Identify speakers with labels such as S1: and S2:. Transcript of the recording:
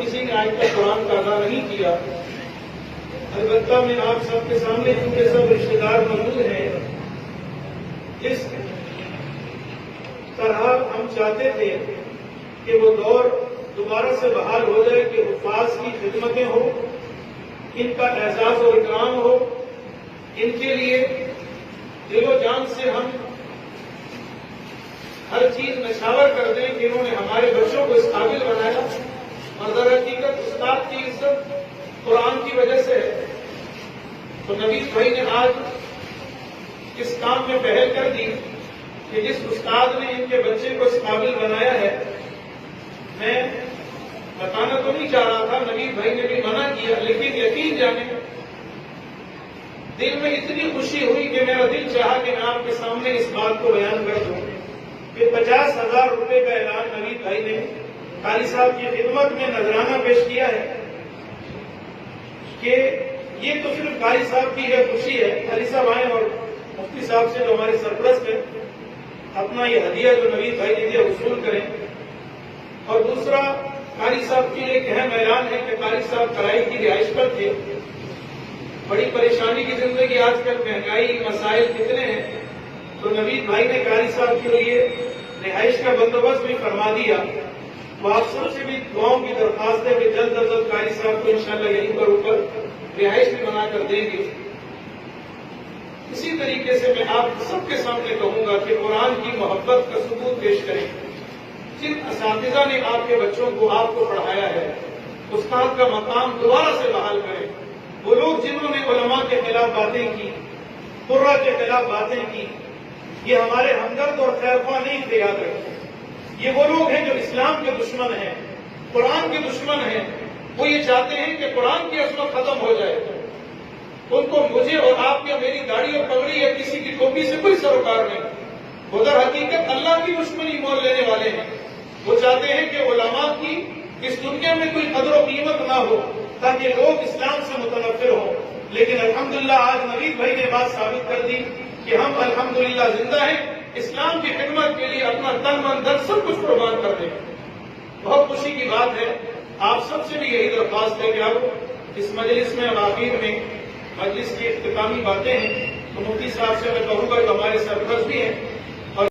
S1: کسی نے آج تک قرآن کا ادا نہیں کیا. البتہ میں آپ سب کے سامنے کیونکہ سب رشتے دار موجود ہیں، جس طرح ہم چاہتے تھے کہ وہ دور دوبارہ سے بحال ہو جائے کہ حفاظ کی خدمتیں ہوں، ان کا اعزاز و اکرام ہو، ان کے لیے دل و جان سے ہم ہر چیز نشاور کر دیں کہ انہوں نے ہمارے بچوں کو اس قابل بنایا. اور در حقیقت استاد کی عزت قرآن کی وجہ سے ہے. تو نوید بھائی نے آج اس کام میں پہل کر دی کہ جس استاد نے ان کے بچے کو اس قابل بنایا ہے، میں بتانا تو نہیں چاہ رہا تھا، نوید بھائی نے بھی منع کیا، لیکن یقین جانے دل میں اتنی خوشی ہوئی کہ میرا دل چاہا کہ میں آپ کے سامنے اس بات کو بیان کر دوں کہ 50,000 روپے کا اعلان نوید بھائی نے قاری صاحب کی خدمت میں نذرانہ پیش کیا ہے. کہ یہ تو صرف قاری صاحب کی ہے خوشی ہے، قاری صاحب آئیں اور مفتی صاحب سے جو ہمارے سرپرست ہیں اپنا یہ ہدیہ جو نوید بھائی نے دیا وصول کریں. اور دوسرا قاری صاحب کی ایک اہم اعلان ہے کہ قاری صاحب کرائی کی رہائش پر تھے. بڑی پریشانی کی زندگی آج کل، مہنگائی، مسائل کتنے ہیں، تو نوید بھائی نے قاری صاحب کے لیے رہائش کا بندوبست بھی فرما دیا. تو آپ سب سے بھی دعاؤں کی درخواست ہے کہ جلد از جلد قاری صاحب کو انشاءاللہ یہیں پر اوپر رہائش بھی بنا کر دیں گے. اسی طریقے سے میں آپ سب کے سامنے کہوں گا کہ قرآن کی محبت کا ثبوت پیش کریں. جن اساتذہ نے آپ کے بچوں کو آپ کو پڑھایا ہے، استاد کا مقام دوبارہ سے بحال کریں. وہ لوگ جنہوں نے علماء کے خلاف باتیں کی، قرہ کے خلاف باتیں کی، یہ ہمارے ہمدرد اور خیرخواہ نہیں تھے، یاد رکھیں. یہ وہ لوگ ہیں جو اسلام کے دشمن ہیں، قرآن کے دشمن ہیں. وہ یہ چاہتے ہیں کہ قرآن کی عظمت ختم ہو جائے. ان کو مجھے اور آپ کے میری داڑھی اور پگڑی یا کسی کی ٹوپی سے کوئی سروکار نہیں. وہ در حقیقت اللہ کی دشمنی مول لینے والے ہیں. وہ چاہتے ہیں کہ علماء کی اس دنیا میں کوئی قدر و قیمت نہ ہو تاکہ لوگ اسلام سے متنفر ہوں. لیکن الحمدللہ آج نوید بھائی نے بات ثابت کر دی کہ ہم الحمدللہ زندہ ہیں، اسلام کی خدمت کے لیے اپنا تن من دھن سب کچھ قربان کر دیں. بہت خوشی کی بات ہے. آپ سب سے بھی یہی درخواست ہے کہ اب اس مجلس میں آخر میں مجلس کی اختتامی باتیں ہیں تو مفتی صاحب سے میں کہوں گا کہ ہمارے سرپرست بھی ہیں